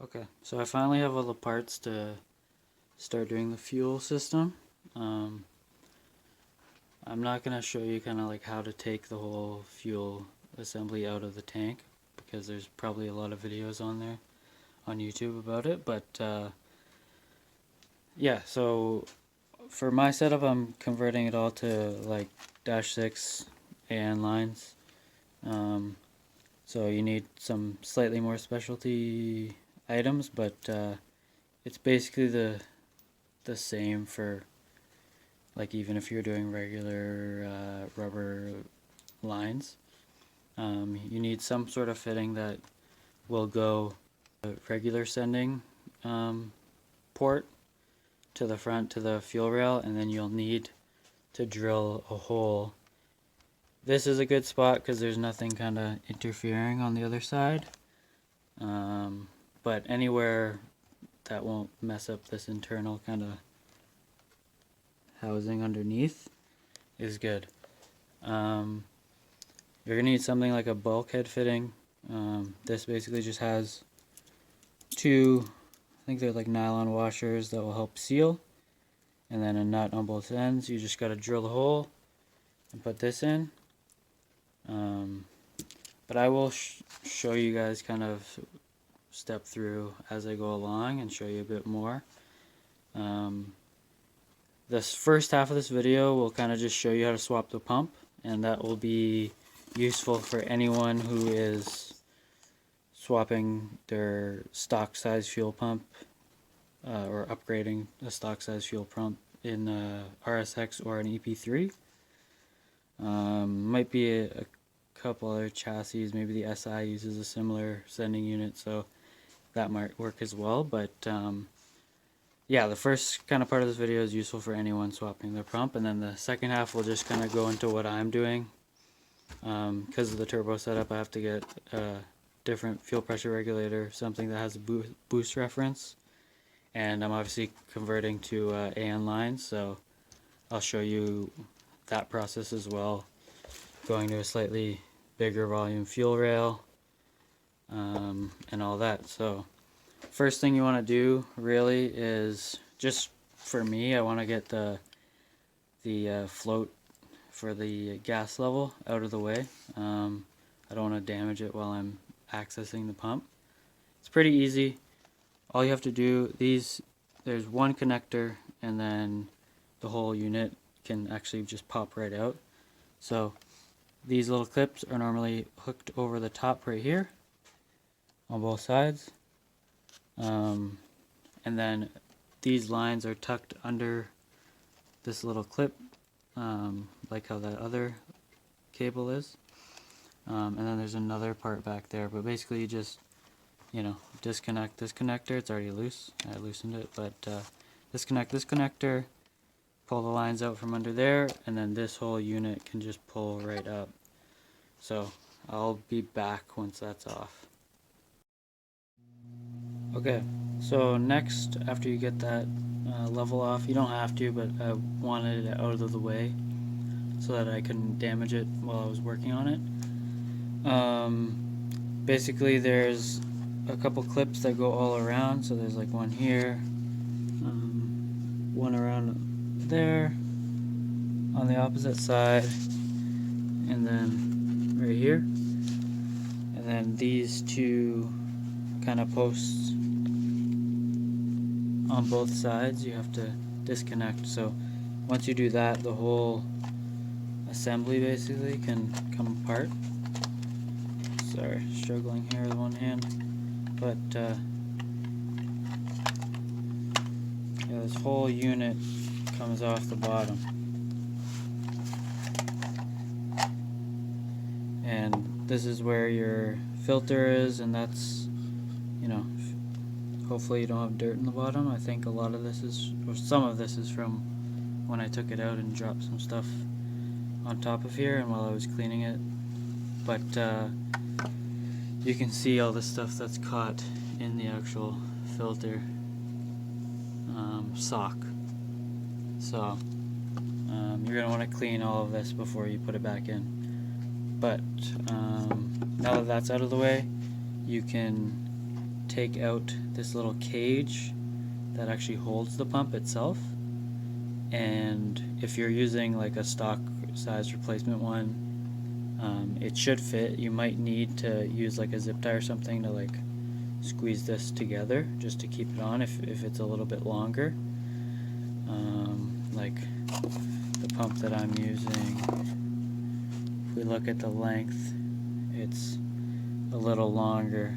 Okay, so I finally have all the parts to start doing the fuel system. I'm not going to show you kind of like how to take the whole fuel assembly out of the tank because there's probably a lot of videos on there on YouTube about it, but yeah, so for my setup I'm converting it all to like dash 6 AN lines. So you need some slightly more specialty items, but it's basically the same for like even if you're doing regular rubber lines. You need some sort of fitting that will go regular sending port to the front to the fuel rail, and then you'll need to drill a hole. This is a good spot because there's nothing kind of interfering on the other side, but anywhere that won't mess up this internal kind of housing underneath is good. You're gonna need something like a bulkhead fitting. This basically just has two, I think they're like nylon washers that will help seal, and then a nut on both ends. You just gotta drill a hole and put this in. But I will show you guys kind of step through as I go along and show you a bit more. This first half of this video will kind of just show you how to swap the pump, and that will be useful for anyone who is swapping their stock size fuel pump or upgrading a stock size fuel pump in RSX or an EP3. Might be a couple other chassis, maybe the SI uses a similar sending unit, so that might work as well. But yeah, the first kind of part of this video is useful for anyone swapping their pump, and then the second half will just kind of go into what I'm doing. Because of the turbo setup, I have to get a different fuel pressure regulator, something that has a boost reference, and I'm obviously converting to AN lines, so I'll show you that process as well, going to a slightly bigger volume fuel rail, and all that. So first thing you want to do really is, just for me, I want to get the float for the gas level out of the way. I don't want to damage it while I'm accessing the pump. It's pretty easy. All you have to do, there's one connector, and then the whole unit can actually just pop right out. So these little clips are normally hooked over the top right here on both sides, and then these lines are tucked under this little clip, like how that other cable is, and then there's another part back there, but basically you just disconnect this connector. It's already loose, I loosened it, but disconnect this connector, pull the lines out from under there, and then this whole unit can just pull right up. So I'll be back once that's off. Okay, so next, after you get that level off, you don't have to, but I wanted it out of the way so that I couldn't damage it while I was working on it. Basically there's a couple clips that go all around, so there's like one here, one around there on the opposite side, and then right here, and then these two kind of posts on both sides you have to disconnect. So once you do that, the whole assembly basically can come apart. Sorry, struggling here with one hand, but yeah, this whole unit comes off the bottom, and this is where your filter is, and that's, hopefully you don't have dirt in the bottom. I think a lot of this is, or some of this is from when I took it out and dropped some stuff on top of here and while I was cleaning it, but you can see all the stuff that's caught in the actual filter sock. So you're going to want to clean all of this before you put it back in. But now that that's out of the way, you can take out this little cage that actually holds the pump itself, and if you're using like a stock size replacement one, it should fit. You might need to use like a zip tie or something to like squeeze this together just to keep it on if it's a little bit longer. Like the pump that I'm using, if we look at the length, it's a little longer,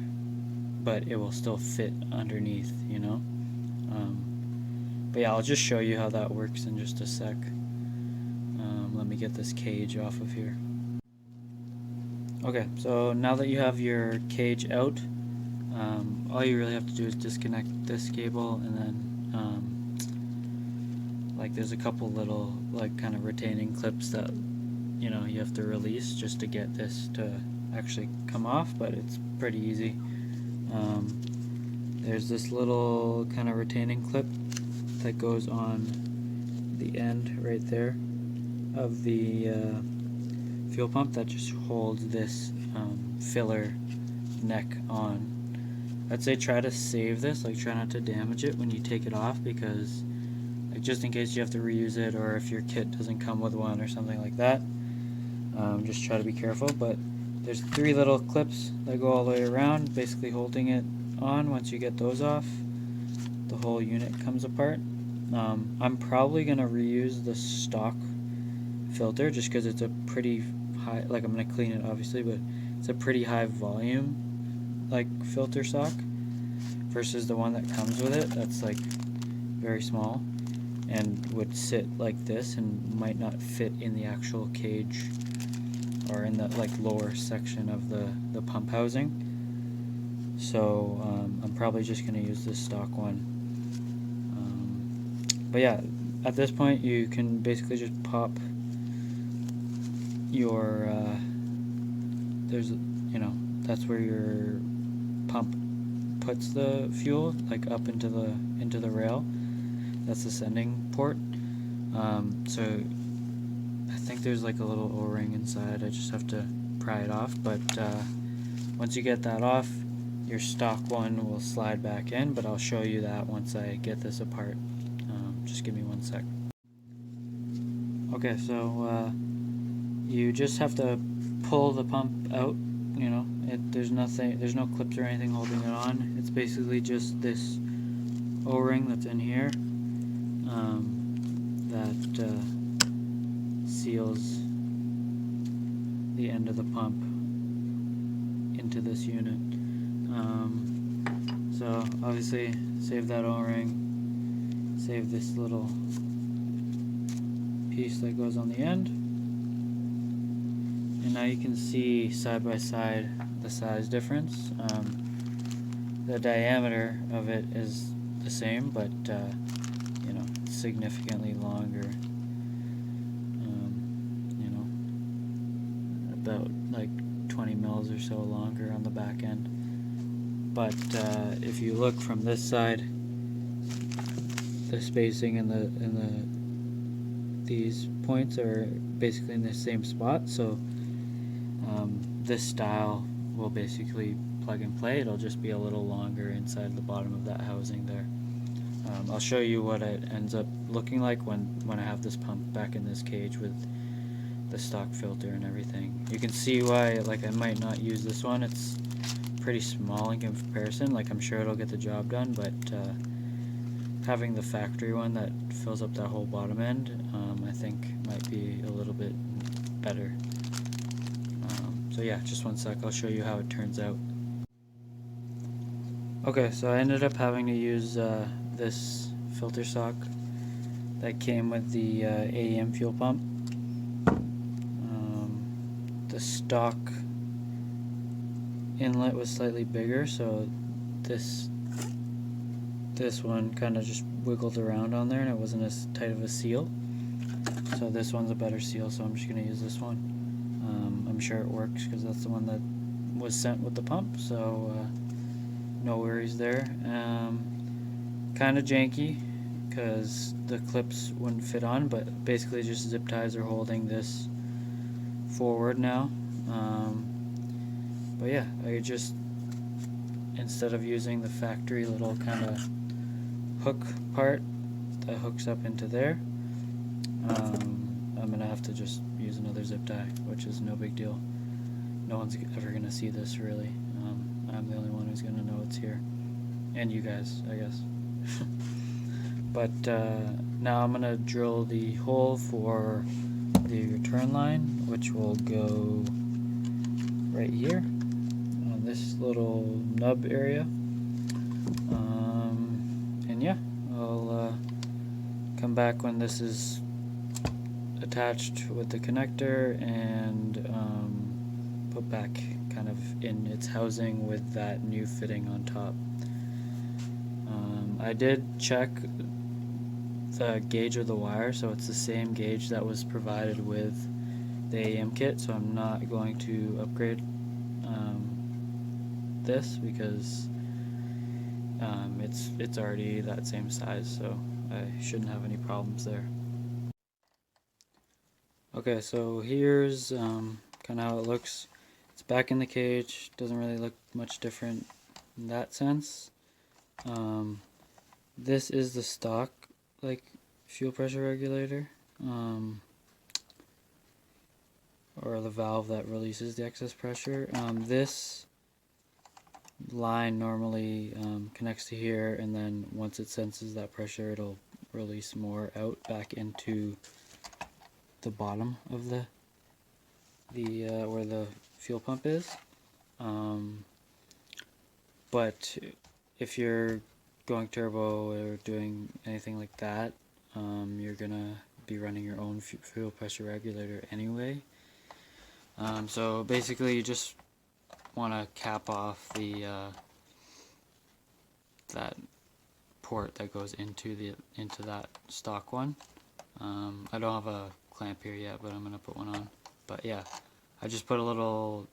but it will still fit underneath, you know. But yeah, I'll just show you how that works in just a sec. Let me get this cage off of here. Okay, so now that you have your cage out, all you really have to do is disconnect this cable, and then like there's a couple little like kind of retaining clips that you know you have to release just to get this to actually come off, but it's pretty easy. There's this little kind of retaining clip that goes on the end right there of the fuel pump that just holds this filler neck on. I'd say try to save this, like try not to damage it when you take it off, because like just in case you have to reuse it, or if your kit doesn't come with one or something like that, just try to be careful. But there's 3 little clips that go all the way around, basically holding it on. Once you get those off, the whole unit comes apart. I'm probably going to reuse the stock filter just because it's a pretty high, like I'm going to clean it obviously, but it's a pretty high volume like filter stock versus the one that comes with it that's like very small and would sit like this and might not fit in the actual cage or in the like lower section of the pump housing. So I'm probably just going to use this stock one. But yeah, at this point you can basically just pop your there's, you know, that's where your pump puts the fuel, like up into the rail. That's the sending port. So I think there's like a little O-ring inside. I just have to pry it off, but once you get that off, your stock one will slide back in, but I'll show you that once I get this apart. Just give me one sec. Okay, so you just have to pull the pump out. You know, there's no clips or anything holding it on. It's basically just this O-ring that's in here that seals the end of the pump into this unit. So obviously save that O-ring, save this little piece that goes on the end, and now you can see side by side the size difference. The diameter of it is the same, but you know, significantly longer. You know, about like 20 mils or so longer on the back end. But if you look from this side, the spacing and these points are basically in the same spot. So this style will basically plug and play. It'll just be a little longer inside the bottom of that housing there. I'll show you what it ends up looking like when I have this pump back in this cage with the stock filter and everything. You can see why like I might not use this one. It's pretty small in comparison. Like I'm sure it'll get the job done, but having the factory one that fills up that whole bottom end, I think might be a little bit better. So yeah, just one sec, I'll show you how it turns out. Okay, so I ended up having to use this filter stock that came with the AEM fuel pump. The stock inlet was slightly bigger, so this one kind of just wiggled around on there and it wasn't as tight of a seal. So this one's a better seal, so I'm just going to use this one. I'm sure it works because that's the one that was sent with the pump, so no worries there. Kind of janky because the clips wouldn't fit on, but basically just zip ties are holding this forward now. But yeah, I just instead of using the factory little kind of hook part that hooks up into there, I'm gonna have to just use another zip tie, which is no big deal. No one's ever gonna see this really. I'm the only one who's gonna know it's here, and you guys, I guess. But now I'm gonna drill the hole for the return line, which will go right here on this little nub area. And yeah, I'll come back when this is attached with the connector and put back kind of in its housing with that new fitting on top. I did check the gauge of the wire, so it's the same gauge that was provided with the AM kit, so I'm not going to upgrade this because it's already that same size, so I shouldn't have any problems there. Okay, so here's kind of how it looks. It's back in the cage, doesn't really look much different in that sense. This is the stock like fuel pressure regulator, or the valve that releases the excess pressure. This line normally connects to here, and then once it senses that pressure, it'll release more out back into the bottom of the where the fuel pump is. But if you're going turbo or doing anything like that, you're gonna be running your own fuel pressure regulator anyway. So basically, you just want to cap off the that port that goes into that stock one. I don't have a clamp here yet, but I'm gonna put one on. But yeah, I just put a little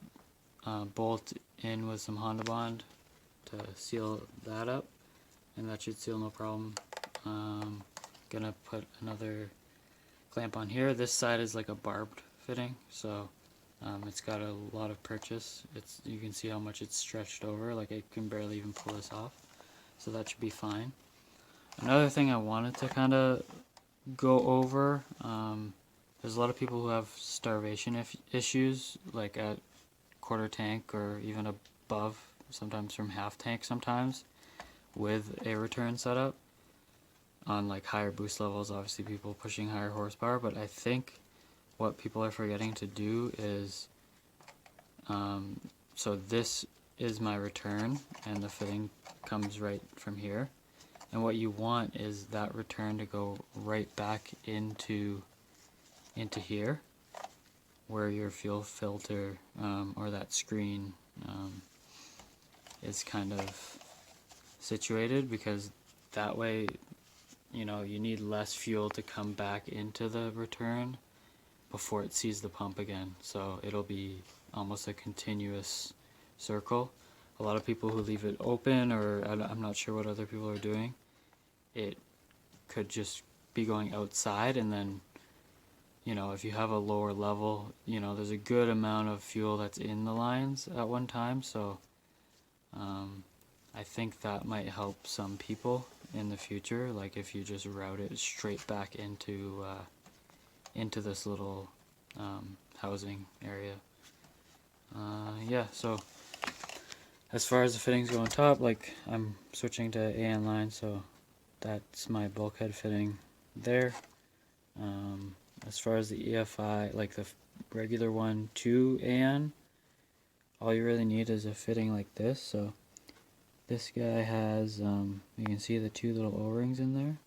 bolt in with some Honda Bond to seal that up, and that should seal no problem. Gonna put another clamp on here. This side is like a barbed fitting, so it's got a lot of purchase. You can see how much it's stretched over, like I can barely even pull this off, so that should be fine. Another thing I wanted to kind of go over, there's a lot of people who have starvation issues, like at quarter tank or even above, sometimes from half tank sometimes, with a return setup on like higher boost levels. Obviously people pushing higher horsepower, but I think what people are forgetting to do is, so this is my return and the fitting comes right from here, and what you want is that return to go right back into here where your fuel filter or that screen is kind of situated, because that way you need less fuel to come back into the return before it sees the pump again, so it'll be almost a continuous circle. A lot of people who leave it open, or I'm not sure what other people are doing, it could just be going outside, and then if you have a lower level, there's a good amount of fuel that's in the lines at one time, so I think that might help some people in the future, like if you just route it straight back into this little housing area. Yeah, so as far as the fittings go on top, like I'm switching to AN line, so that's my bulkhead fitting there. As far as the EFI, like the regular one to AN, all you really need is a fitting like this. So this guy has, you can see the two little O-rings in there,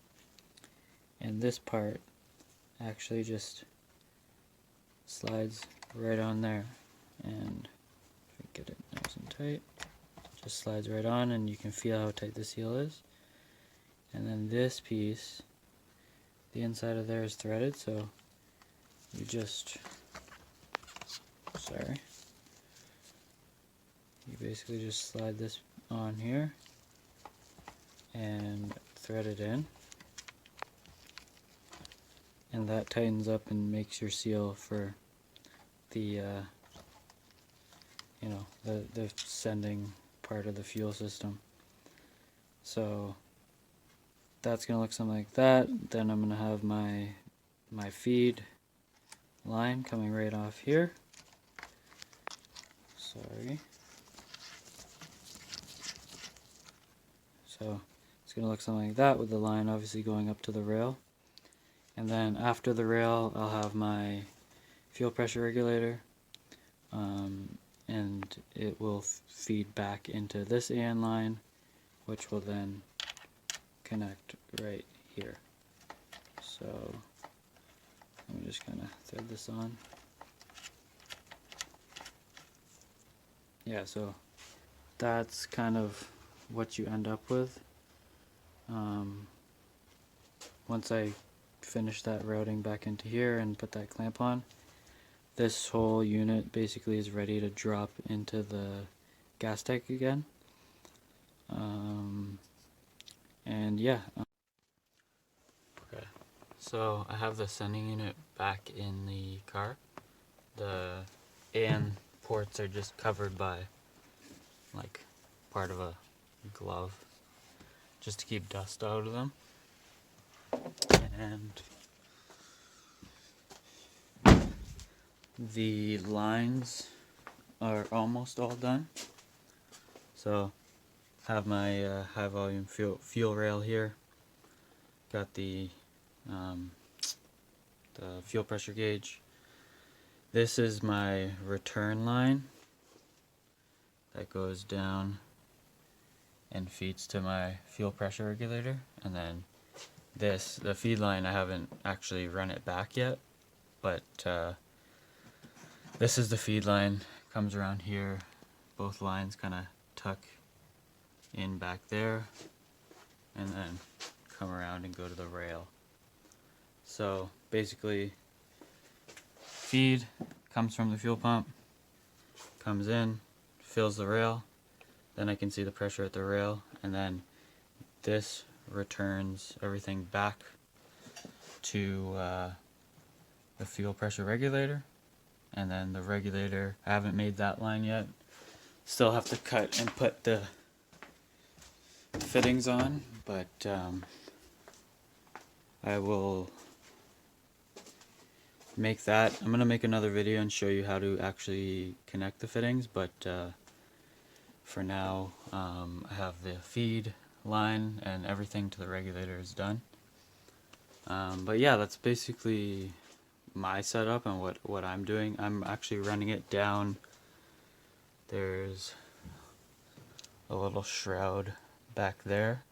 and this part actually just slides right on there, and if I get it nice and tight, just slides right on, and you can feel how tight the seal is. And then this piece, the inside of there is threaded, so you just, you basically just slide this on here and thread it in, and that tightens up and makes your seal for the the sending part of the fuel system. So that's going to look something like that. Then I'm going to have my feed line coming right off here. Sorry. So it's going to look something like that, with the line obviously going up to the rail. And then after the rail, I'll have my fuel pressure regulator, and it will feed back into this AN line, which will then connect right here. So let me just kind of thread this on. Yeah, so that's kind of what you end up with. Once I finish that routing back into here and put that clamp on, this whole unit basically is ready to drop into the gas tank again. And yeah. Okay, so I have the sending unit back in the car. The AN ports are just covered by like part of a glove just to keep dust out of them. And the lines are almost all done. So have my high volume fuel rail here. Got the fuel pressure gauge. This is my return line that goes down and feeds to my fuel pressure regulator, and then the feed line, I haven't actually run it back yet, but this is the feed line. Comes around here, both lines kind of tuck in back there and then come around and go to the rail. So basically, feed comes from the fuel pump, comes in, fills the rail, then I can see the pressure at the rail, and then this returns everything back to the fuel pressure regulator. And then the regulator, I haven't made that line yet, still have to cut and put the fittings on, but I will make that. I'm gonna make another video and show you how to actually connect the fittings, but for now I have the feed line and everything to the regulator is done. But yeah, that's basically my setup and what I'm doing. I'm actually running it down. There's a little shroud back there,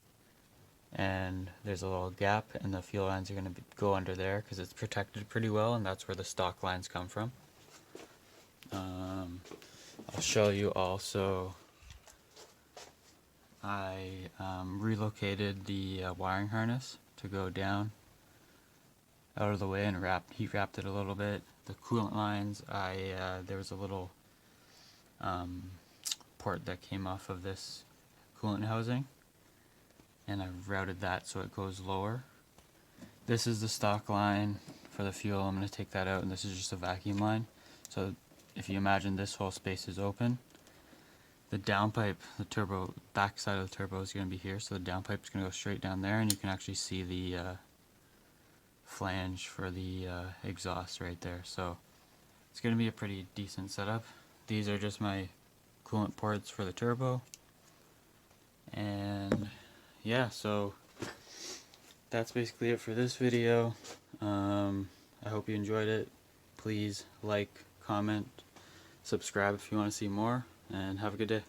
and there's a little gap, and the fuel lines are going to go under there because it's protected pretty well, and that's where the stock lines come from. I'll show you also, I relocated the wiring harness to go down out of the way and heat wrapped it a little bit. The coolant lines, there was a little port that came off of this coolant housing, and I routed that so it goes lower. This is the stock line for the fuel. I'm going to take that out, and this is just a vacuum line. So if you imagine this whole space is open, the downpipe, the turbo, back side of the turbo is going to be here, so the downpipe is going to go straight down there, and you can actually see the flange for the exhaust right there. So it's going to be a pretty decent setup. These are just my coolant ports for the turbo, and yeah, so that's basically it for this video. I hope you enjoyed it. Please like, comment, subscribe if you want to see more, and have a good day.